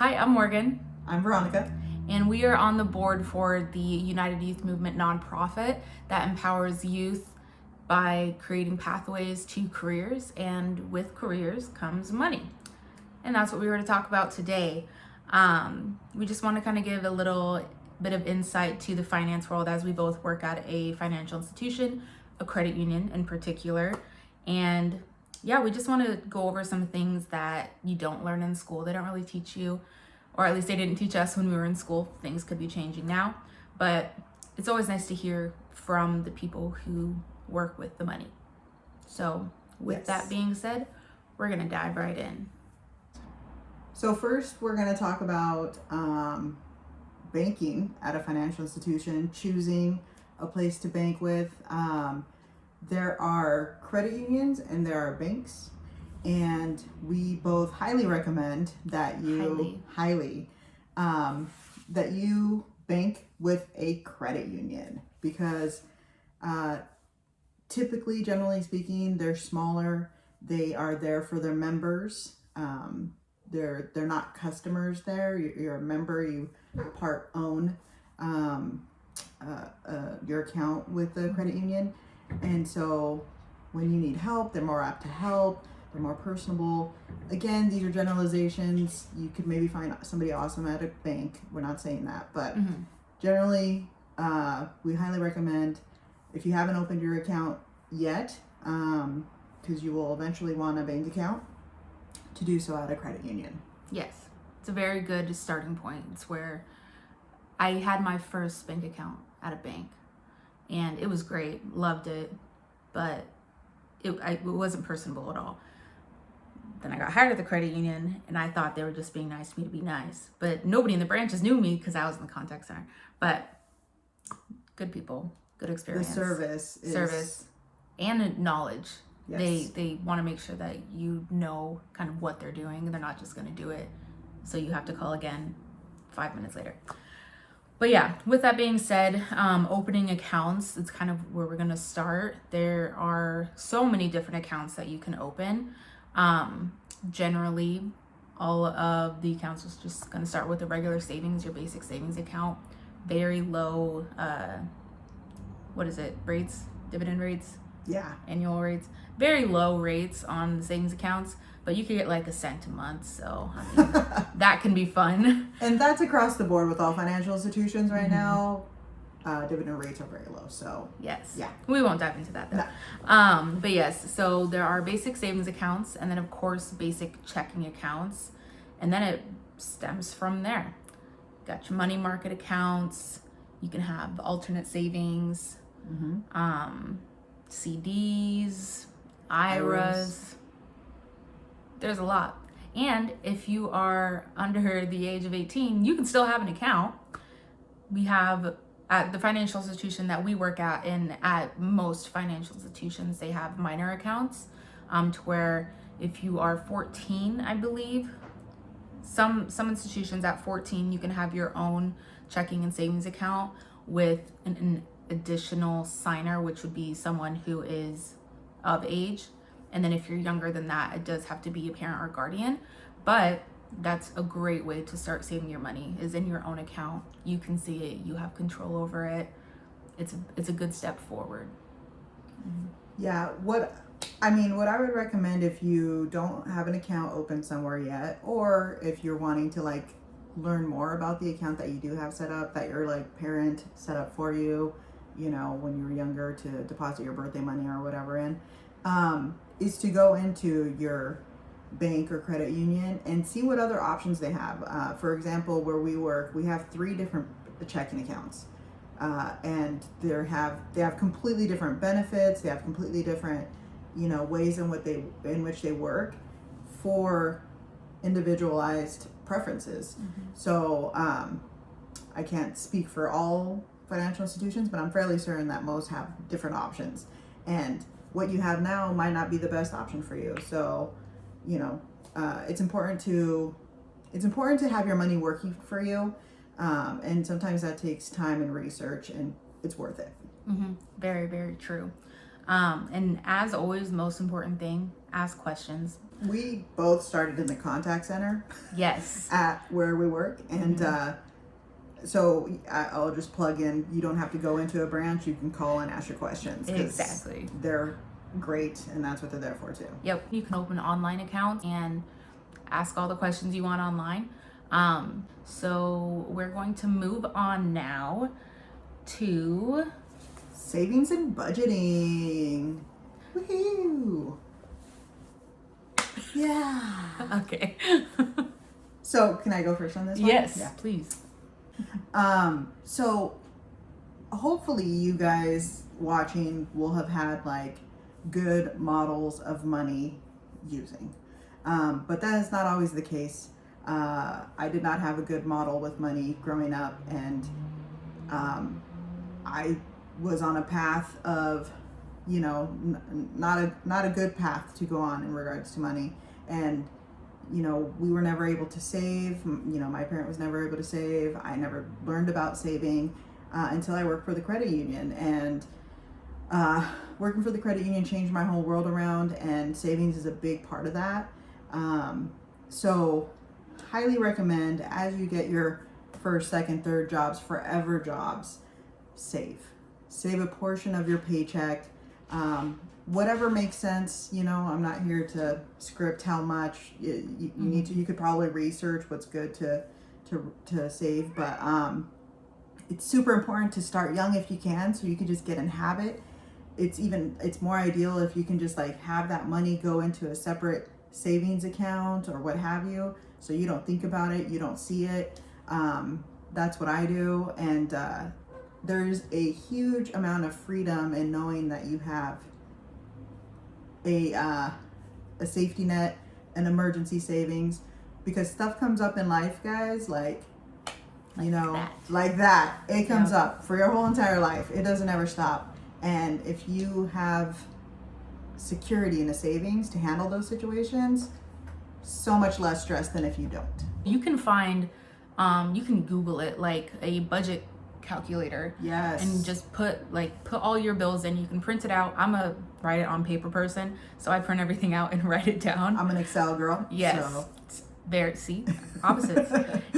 Hi, I'm Morgan, I'm Veronica. and we are on the board for the United Youth Movement nonprofit that empowers youth by creating pathways to careers, and with careers comes money. And that's what we were to talk about today. We just want to kind of give a little bit of insight to the finance world as we both work at a financial institution, a credit union in particular. And yeah, we just want to go over some things that you don't learn in school. They don't really teach you, or at least they didn't teach us when we were in school. Things could be changing now, but it's always nice to hear from the people who work with the money. So with that being said, we're going to dive right in. So first, we're going to talk about banking at a financial institution, choosing a place to bank with. There are credit unions and there are banks, and we both highly recommend that you that you bank with a credit union because typically, generally speaking, they're smaller. They are there for their members. They're not customers there. You're a member. You part own your account with the credit union, and so when you need help, they're more apt to help. They're more personable. Again, these are generalizations. You could maybe find somebody awesome at a bank. We're not saying that, but generally, we highly recommend if you haven't opened your account yet, because you will eventually want a bank account, to do so at a credit union. Yes, it's a very good starting point. It's where I had my first bank account at a bank, and it was great, loved it, but it wasn't personable at all. Then I got hired at the credit union, and I thought they were just being nice to me to be nice, but nobody in the branches knew me because I was in the contact center. But good people, good experience. The service and knowledge. Yes. They want to make sure that you know kind of what they're doing, and they're not just going to do it so you have to call again 5 minutes later. But yeah, with that being said, opening accounts, it's kind of where we're going to start. There are so many different accounts that you can open. Generally, all of the accounts is just going to start with a regular savings, your basic savings account. Very low, rates, dividend rates? Yeah. Annual rates. Very low rates on the savings accounts, but you could get like $0.01 a month. So, I mean, that can be fun. And that's across the board with all financial institutions right now. Dividend rates are very low. So, yes. Yeah. We won't dive into that though. No. But yes, so there are basic savings accounts, and then of course basic checking accounts, and then it stems from there. Got your money market accounts. You can have alternate savings, CDs, IRAs. There's a lot. And if you are under the age of 18, you can still have an account. We have at the financial institution that we work at, and at most financial institutions, they have minor accounts, to where if you are 14, I believe, some institutions at 14, you can have your own checking and savings account with an additional signer, which would be someone who is of age. And then if you're younger than that, it does have to be a parent or guardian. But that's a great way to start saving your money, is in your own account. You can see it, you have control over it. It's a good step forward. Yeah, what I would recommend if you don't have an account open somewhere yet, or if you're wanting to like learn more about the account that you do have set up, that your like parent set up for you, when you were younger, to deposit your birthday money or whatever in, is to go into your bank or credit union and see what other options they have. For example, where we work, we have 3 different checking accounts, and they have completely different benefits. They have completely different, ways in which they work for individualized preferences. So I can't speak for all financial institutions, but I'm fairly certain that most have different options, and what you have now might not be the best option for you. So it's important to have your money working for you, and sometimes that takes time and research, and it's worth it. Very, very true. And as always, most important thing, ask questions. we both started in the contact center Yes. at where we work, and so I'll just plug in. You don't have to go into a branch. You can call and ask your questions. 'Cause Exactly. they're great, and that's what they're there for too. Yep. You can open an online account and ask all the questions you want online. So we're going to move on now to Savings and budgeting. Woohoo! Yeah. okay. So can I go first on this one? Yes, Yeah. please. So hopefully you guys watching will have had like good models of money using. But that is not always the case. I did not have a good model with money growing up, and I was on a path of, you know, not a good path to go on in regards to money. And you know, we were never able to save. You know, my parent was never able to save. I never learned about saving until I worked for the credit union. And working for the credit union changed my whole world around, and savings is a big part of that. So highly recommend, as you get your first, second, third jobs, forever jobs, save a portion of your paycheck. Whatever makes sense. You know, I'm not here to script how much you need to. You could probably research what's good to save, but it's super important to start young if you can, so you can just get in habit. It's more ideal if you can just like have that money go into a separate savings account or what have you, so you don't think about it, you don't see it. That's what I do, and there's a huge amount of freedom in knowing that you have a safety net, an emergency savings, because stuff comes up in life, guys, like you know, like that. It comes up for your whole entire life. It doesn't ever stop. And if you have security in a savings to handle those situations, so much less stress than if you don't. You can find, you can Google it, like a budget calculator. Yes. And just put all your bills in. You can print it out. I'm a write it on paper person, so I print everything out and write it down. I'm an Excel girl. Yes. So. There, see, opposites.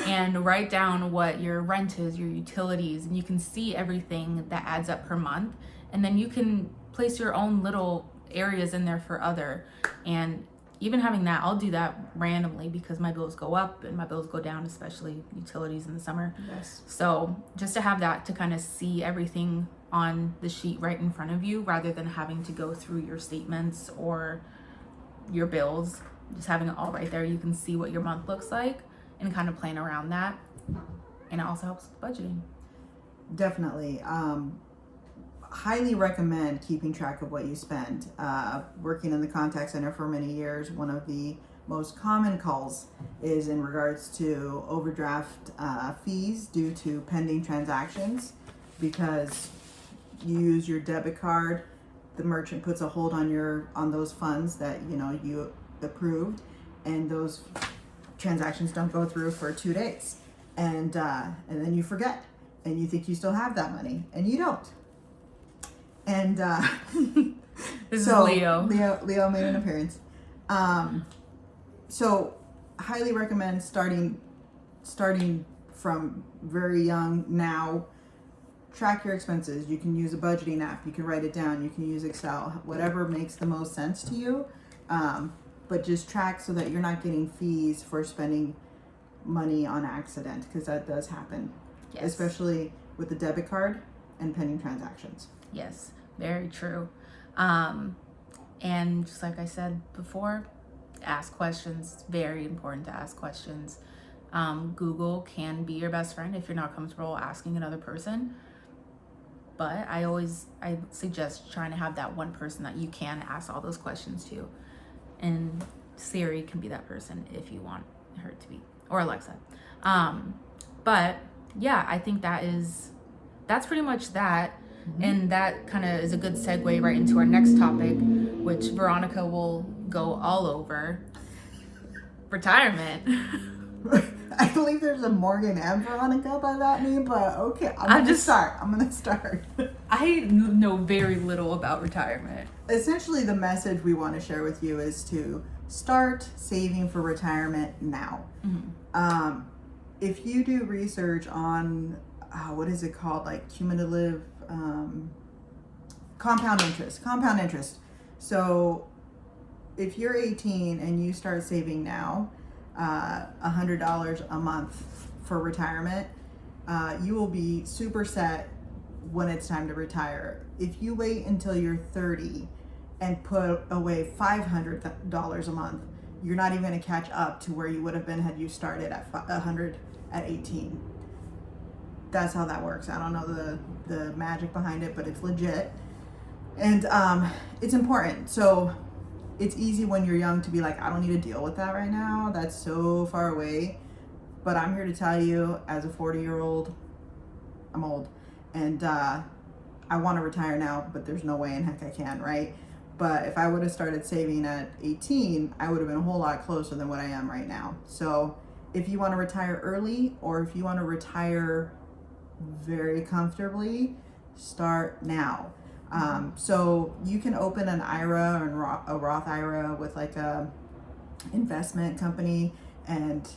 And write down what your rent is, your utilities, and you can see everything that adds up per month. And then you can place your own little areas in there for other. And even having that, I'll do that randomly because my bills go up and my bills go down, especially utilities in the summer. Yes. So just to have that, to kind of see everything on the sheet right in front of you, rather than having to go through your statements or your bills, just having it all right there, you can see what your month looks like and kind of playing around that. And it also helps with budgeting. Definitely. Highly recommend keeping track of what you spend. Working in the contact center for many years, one of the most common calls is in regards to overdraft fees due to pending transactions, because you use your debit card, the merchant puts a hold on those funds that you approved, and those transactions don't go through for 2 days, and then you forget, and you think you still have that money, and you don't. And This so is Leo. Leo made an appearance. So highly recommend starting from very young now. Track your expenses. You can use a budgeting app. You can write it down. You can use Excel. Whatever makes the most sense to you. But just track so that you're not getting fees for spending money on accident, because that does happen. Yes. Especially with the debit card and pending transactions. Yes, very true. And just like I said before, ask questions. It's very important to ask questions. Google can be your best friend if you're not comfortable asking another person. But I suggest trying to have that one person that you can ask all those questions to. And Siri can be that person if you want her to be, or Alexa. But yeah, I think that's pretty much that. Mm-hmm. And that kind of is a good segue right into our next topic, which Veronica will go all over. Retirement. I believe there's a Morgan and Veronica by that name, but okay, I'm gonna start. I know very little about retirement. Essentially, the message we want to share with you is to start saving for retirement now. If you do research on what is it called, like cumulative compound interest. So if you're 18 and you start saving now $100 a month for retirement, you will be super set when it's time to retire. If you wait until you're 30 and put away $500 a month, you're not even going to catch up to where you would have been had you started at 100 at 18. That's how that works. I don't know the magic behind it, but it's legit. And it's important. So it's easy when you're young to be like, I don't need to deal with that right now. That's so far away. But I'm here to tell you, as a 40-year-old, I'm old. And I want to retire now, but there's no way in heck I can, right? But if I would have started saving at 18, I would have been a whole lot closer than what I am right now. So if you want to retire early, or if you want to retire very comfortably, start now. So you can open an IRA or a Roth IRA with like a investment company and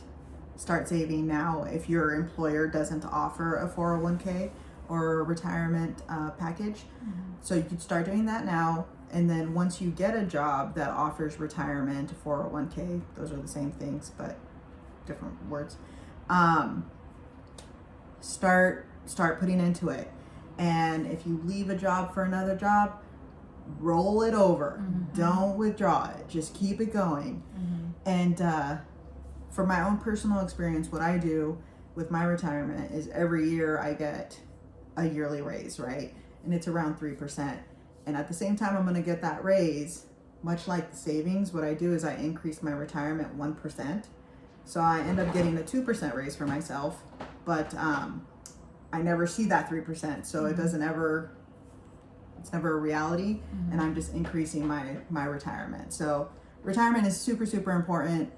start saving now if your employer doesn't offer a 401k or a retirement package. So you could start doing that now. And then once you get a job that offers retirement, 401k, those are the same things, but different words. Start putting into it. And if you leave a job for another job, roll it over. Don't withdraw it. Just keep it going. And for my own personal experience, what I do with my retirement is every year I get a yearly raise, right? And it's around 3%. And at the same time I'm going to get that raise, much like the savings, what I do is I increase my retirement 1%. So I end up getting a 2% raise for myself, but I never see that 3%. So it doesn't ever, it's never a reality. And I'm just increasing my retirement. So retirement is super, super important.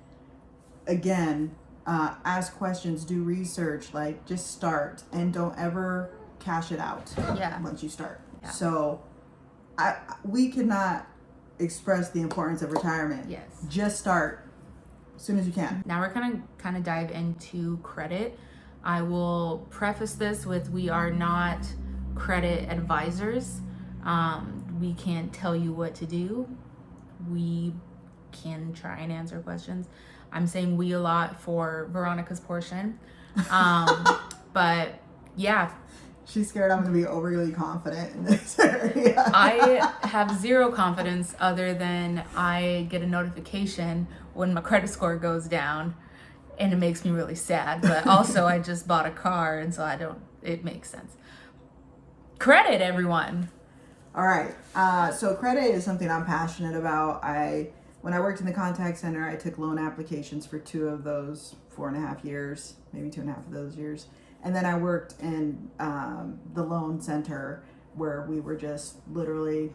Again, ask questions, do research, like just start, and don't ever cash it out once you start. So we cannot express the importance of retirement. Yes. Just start as soon as you can. Now we're gonna kind of dive into credit. I will preface this with, we are not credit advisors. We can't tell you what to do. We can try and answer questions. I'm saying we a lot for Veronica's portion. But yeah. She's scared I'm going to be overly confident in this area. I have zero confidence other than I get a notification when my credit score goes down, and it makes me really sad. But also I just bought a car, and so it makes sense. Credit, everyone. All right. So credit is something I'm passionate about. When I worked in the contact center, I took loan applications for 2 of those 4.5 years, maybe 2.5 of those years. And then I worked in the loan center, where we were just literally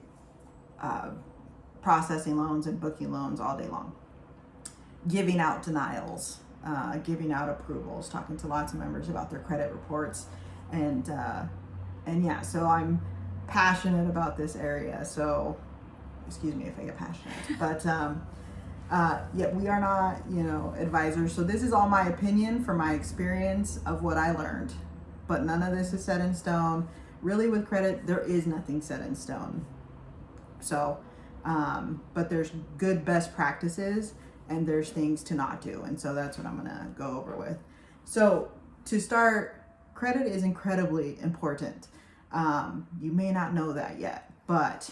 processing loans and booking loans all day long, giving out denials, giving out approvals, talking to lots of members about their credit reports. And yeah, so I'm passionate about this area. So excuse me if I get passionate, but yeah, we are not, advisors. So this is all my opinion from my experience of what I learned, but none of this is set in stone. Really, with credit, there is nothing set in stone. So, but there's good best practices, and there's things to not do. And so that's what I'm gonna go over with. So to start, credit is incredibly important. You may not know that yet, but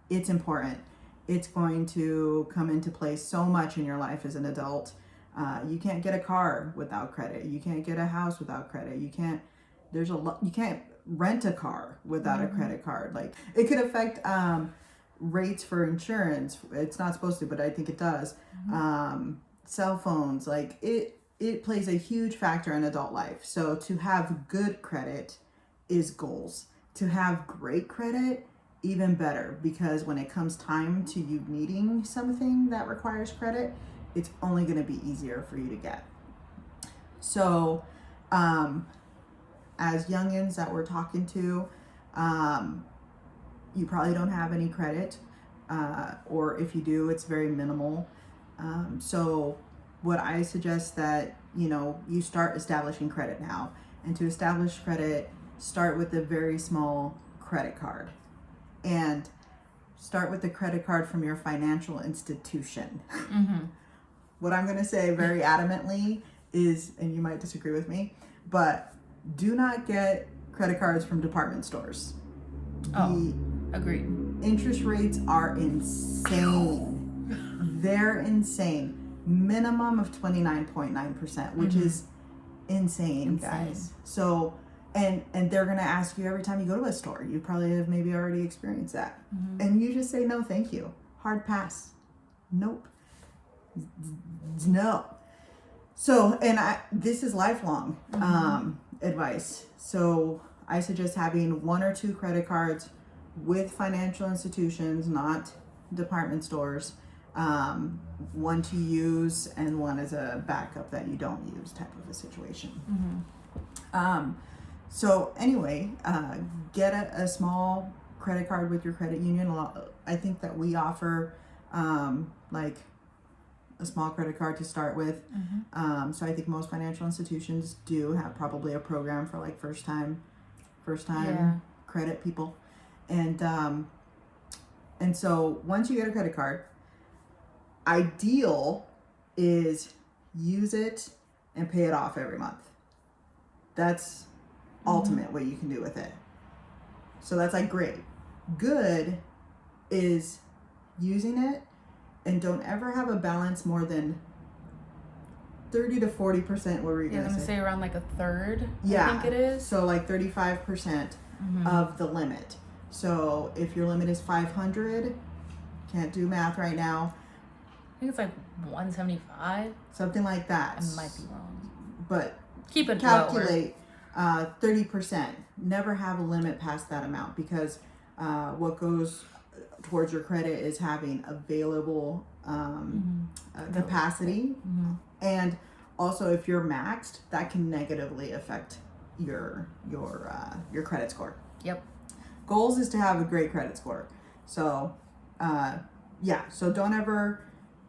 it's important. It's going to come into play so much in your life as an adult. You can't get a car without credit. You can't get a house without credit. You can't rent a car without a credit card. Like, it could affect rates for insurance. It's not supposed to, but I think it does. Cell phones, like it plays a huge factor in adult life. So to have good credit is goals. To have great credit, even better, because when it comes time to you needing something that requires credit, it's only going to be easier for you to get. So as youngins that we're talking to, you probably don't have any credit, or if you do, it's very minimal. So what I suggest that, you start establishing credit now. And to establish credit, start with a very small credit card. And start with the credit card from your financial institution. What I'm going to say very adamantly is, and you might disagree with me, but do not get credit cards from department stores. Oh, agreed. Interest rates are insane. They're insane. Minimum of 29.9%, which is insane, guys. So, and they're gonna ask you every time you go to a store. You probably have maybe already experienced that, and you just say no, thank you. Hard pass. Nope. No. So, and this is lifelong advice. So I suggest having 1 or 2 credit cards with financial institutions, not department stores. One to use and one as a backup that you don't use, type of a situation. So anyway, get a small credit card with your credit union. I think that we offer like a small credit card to start with. So I think most financial institutions do have probably a program for like first time credit people. And so once you get a credit card, ideal is use it and pay it off every month. That's ultimate what you can do with it. So that's like great. Good is using it and don't ever have a balance more than 30 to 40%. What were you gonna say? Around like a third. Yeah, I think it is. So like 35% of the limit. So if your limit is 500, can't do math right now. I think it's like 175. Something like that. I might be wrong. But keep it calculate 30%. Never have a limit past that amount, because what goes towards your credit is having available capacity. And also if you're maxed, that can negatively affect your credit score. Yep. Goals is to have a great credit score. So so don't ever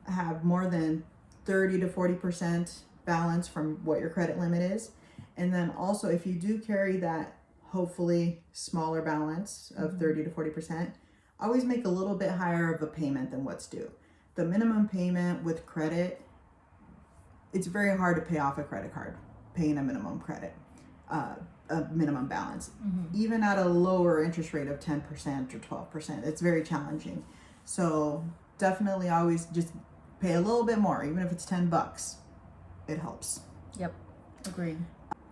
have more than 30 to 40% balance from what your credit limit is. And then also, if you do carry that hopefully smaller balance of 30 to 40%, always make a little bit higher of a payment than what's due. The minimum payment with credit, it's very hard to pay off a credit card paying a minimum credit, a minimum balance. Even at a lower interest rate of 10% or 12%, it's very challenging. So definitely always just pay a little bit more, even if it's $10. It helps. Yep, agreed.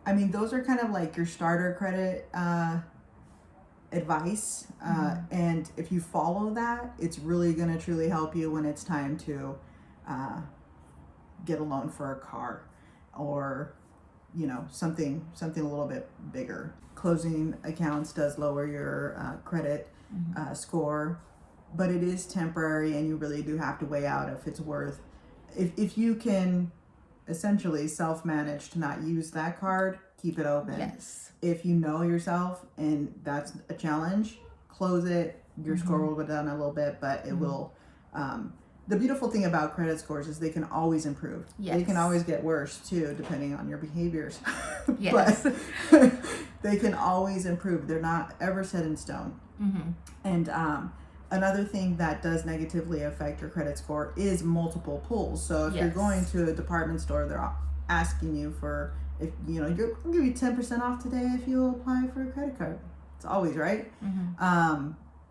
I mean, those are kind of like your starter credit advice. And if you follow that, it's really going to truly help you when it's time to get a loan for a car, or something a little bit bigger. Closing accounts does lower your credit score, but it is temporary, and you really do have to weigh out if it's worth, if you can essentially self-manage to not use that card, keep it open. Yes. If you know yourself and that's a challenge, close it. Your score will go down a little bit, but it will. The beautiful thing about credit scores is they can always improve. Yes. They can always get worse too, depending on your behaviors. Yes. But they can always improve. They're not ever set in stone. And another thing that does negatively affect your credit score is multiple pulls. So if you're going to a department store, they're asking you for, if you'll give you 10% off today if you apply for a credit card. It's always right.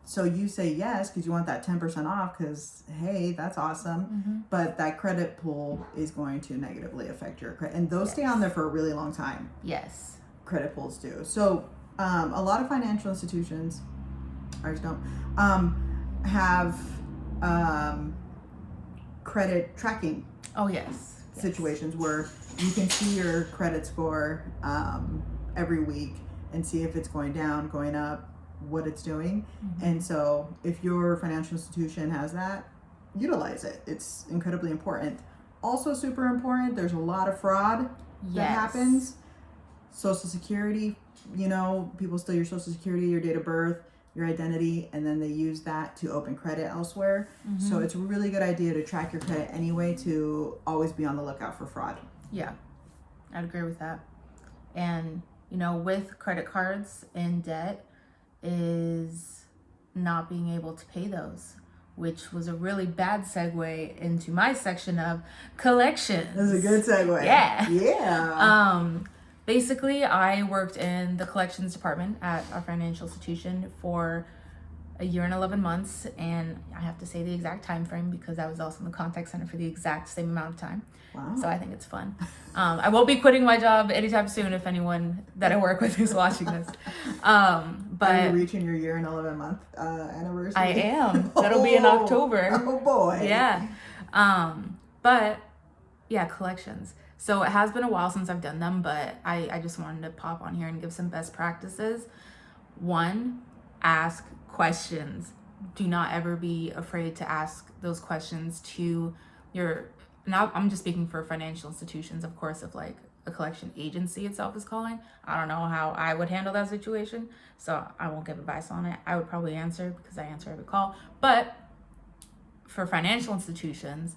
So you say yes because you want that 10% off, because hey, that's awesome. But that credit pull is going to negatively affect your credit, and those stay on there for a really long time. Yes. Credit pulls do. So a lot of financial institutions, ours don't, have credit tracking situations where you can see your credit score every week and see if it's going down, going up, what it's doing. And so if your financial institution has that, utilize it. It's incredibly important. Also super important, there's a lot of fraud that happens. Social Security, people steal your Social Security, your date of birth. your identity, and then they use that to open credit elsewhere. So it's a really good idea to track your credit anyway, to always be on the lookout for fraud. Yeah, I'd agree with that. And, you know, with credit cards and debt is not being able to pay those, which was a really bad segue into my section of collections. That's a good segue. Yeah. Yeah. Basically, I worked in the collections department at our financial institution for a year and 11 months, and I have to say the exact time frame because I was also in the contact center for the exact same amount of time. Wow. So I think it's fun. I won't be quitting my job anytime soon if anyone that I work with is watching this. But are you reaching your year and 11 month anniversary? I am. That'll be in October. Oh boy. Yeah. But yeah, collections. So it has been a while since I've done them, but I just wanted to pop on here and give some best practices. 1, ask questions. Do not ever be afraid to ask those questions to your, now I'm just speaking for financial institutions, of course, if like a collection agency itself is calling. I don't know how I would handle that situation, so I won't give advice on it. I would probably answer because I answer every call. But for financial institutions,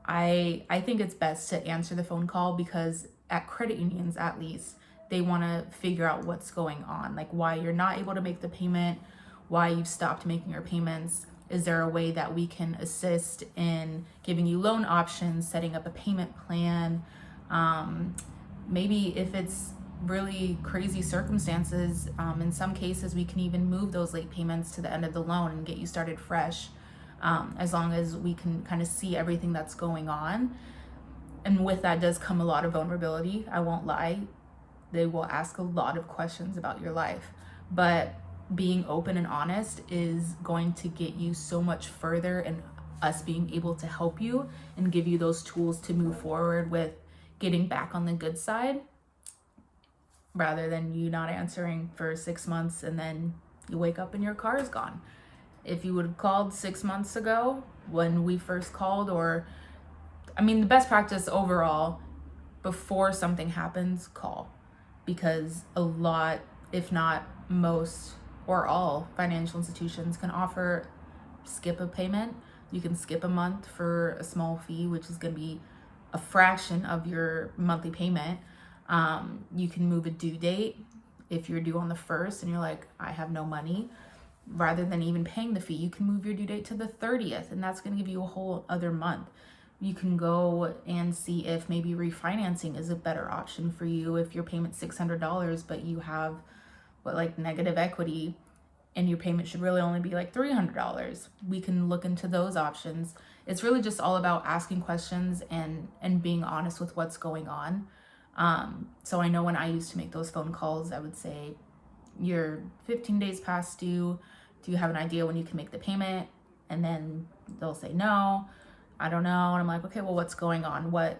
I think it's best to answer the phone call because at credit unions, at least, they want to figure out what's going on, like why you're not able to make the payment, why you've stopped making your payments. Is there a way that we can assist in giving you loan options, setting up a payment plan? Maybe if it's really crazy circumstances, in some cases, we can even move those late payments to the end of the loan and get you started fresh. As long as we can kind of see everything that's going on. And with that does come a lot of vulnerability. I won't lie. They will ask a lot of questions about your life. But being open and honest is going to get you so much further in us being able to help you and give you those tools to move forward with getting back on the good side, rather than you not answering for 6 months and then you wake up and your car is gone. If you would have called 6 months ago when we first called, or, I mean, the best practice overall, before something happens, call. Because a lot, if not most or all financial institutions can offer skip a payment. You can skip a month for a small fee, which is going to be a fraction of your monthly payment. You can move a due date if you're due on the 1st and you're like, I have no money. Rather than even paying the fee, you can move your due date to the 30th, and that's going to give you a whole other month. You can go and see if maybe refinancing is a better option for you. If your payment's $600, but you have negative equity and your payment should really only be like $300, we can look into those options. It's really just all about asking questions and being honest with what's going on. So I know when I used to make those phone calls, I would say, you're 15 days past due. Do you have an idea when you can make the payment? And then they'll say, no, I don't know. And I'm like, okay, well, what's going on? What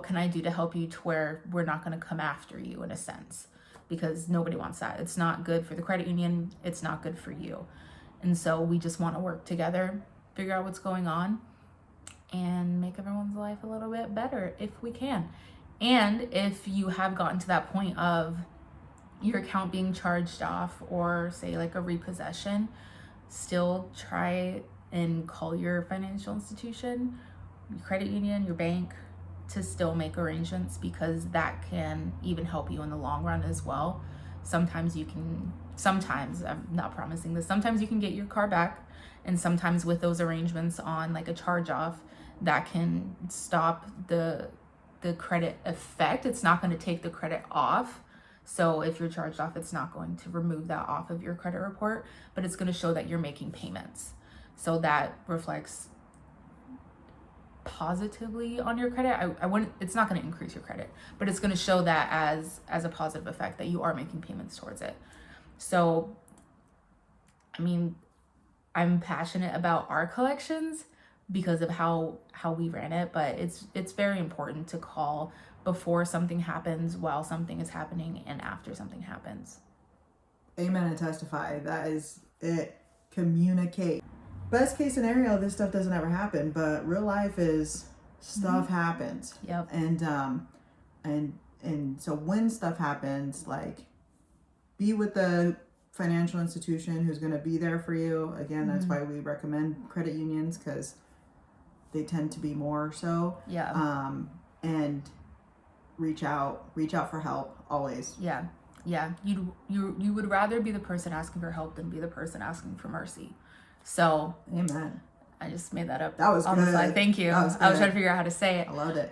can I do to help you to where we're not going to come after you in a sense? Because nobody wants that. It's not good for the credit union. It's not good for you. And so we just want to work together, figure out what's going on, and make everyone's life a little bit better if we can. And if you have gotten to that point of your account being charged off, or say like a repossession, still try and call your financial institution, your credit union, your bank, to still make arrangements, because that can even help you in the long run as well. Sometimes, I'm not promising this, sometimes you can get your car back, and sometimes with those arrangements on like a charge off, that can stop the credit effect. It's not going to take the credit off. So if you're charged off, it's not going to remove that off of your credit report, but it's going to show that you're making payments. So that reflects positively on your credit. I wouldn't, it's not going to increase your credit, but it's going to show that as a positive effect that you are making payments towards it. So, I mean, I'm passionate about our collections because of how we ran it, but it's very important to call before something happens, while something is happening, and after something happens. Amen and testify. That is it. Communicate. Best case scenario, this stuff doesn't ever happen, but real life is stuff happens. Yep. And so when stuff happens, like, be with the financial institution who's going to be there for you. Again, that's why we recommend credit unions, because they tend to be more so. Yeah. And reach out for help always. Yeah. You would rather be the person asking for help than be the person asking for mercy. So Amen. I just made that up. That was on the good. slide. Thank you. That was I was good. trying to figure out how to say it. I loved it.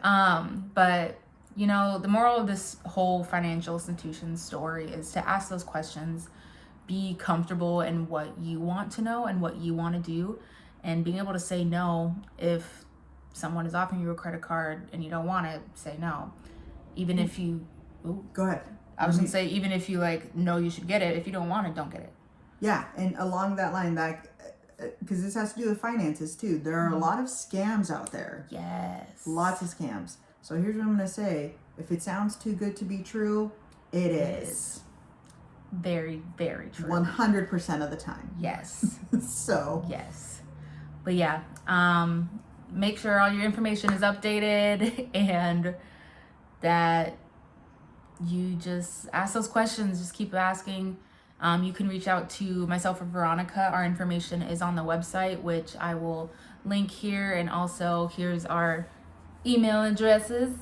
But you know, the moral of this whole financial institution story is to ask those questions, be comfortable in what you want to know and what you want to do, and being able to say no if someone is offering you a credit card and you don't want to, say no. Even if you, Go ahead. I was gonna say, even if you like know you should get it, if you don't want it, don't get it. Yeah, and along that line, that because this has to do with finances too. There are a lot of scams out there. Yes. Lots of scams. So here's what I'm gonna say: if it sounds too good to be true, it is. Very, very true. 100% of the time. Yes. So. Yes. But yeah, make sure all your information is updated and that you just ask those questions. Just keep asking. You can reach out to myself or Veronica. Our information is on the website, which I will link here. And also, here's our email addresses.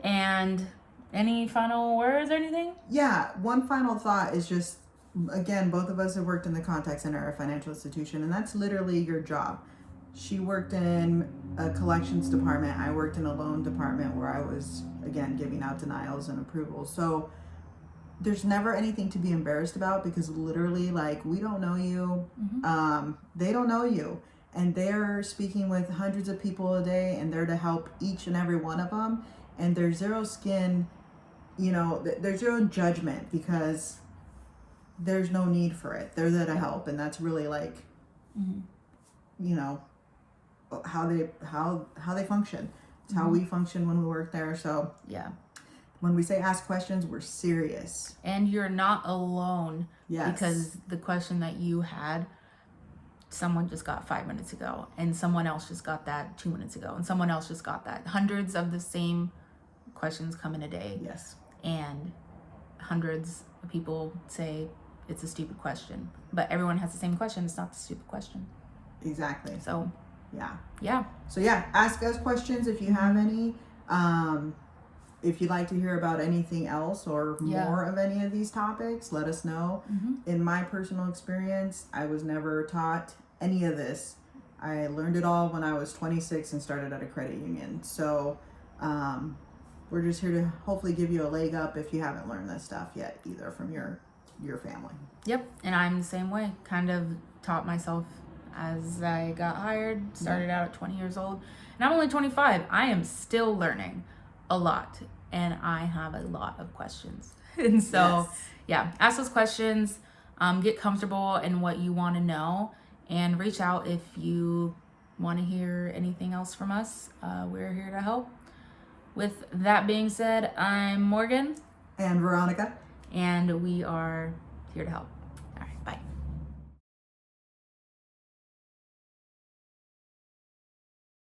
And any final words or anything? Yeah, one final thought is just, again, both of us have worked in the contact center at a financial institution, and that's literally your job. She worked in a collections department. I worked in a loan department where I was, again, giving out denials and approvals. So there's never anything to be embarrassed about, because literally, like, we don't know you. They don't know you. And they're speaking with hundreds of people a day, and they're to help each and every one of them. And there's zero skin, you know, there's zero judgment, because there's no need for it. They're there to help. And that's really like, you know, how they function. It's how we function when we work there. So yeah, when we say ask questions, we're serious. And you're not alone. Yes. Because the question that you had, someone just got 5 minutes ago, and someone else just got that 2 minutes ago, and someone else just got that. Hundreds of the same questions come in a day. Yes. And hundreds of people say it's a stupid question, but everyone has the same question. It's not the stupid question. Exactly. So yeah. So yeah, ask us questions if you have any. If you'd like to hear about anything else or more of any of these topics, let us know. In my personal experience, I was never taught any of this. I learned it all when I was 26 and started at a credit union. So we're just here to hopefully give you a leg up if you haven't learned this stuff yet either from your family. Yep. And I'm the same way. Kind of taught myself as I got hired, started out at 20 years old. And I'm only 25. I am still learning a lot, and I have a lot of questions. And so, ask those questions, get comfortable in what you want to know, and reach out if you want to hear anything else from us. We're here to help. With that being said, I'm Morgan. And Veronica. And we are here to help.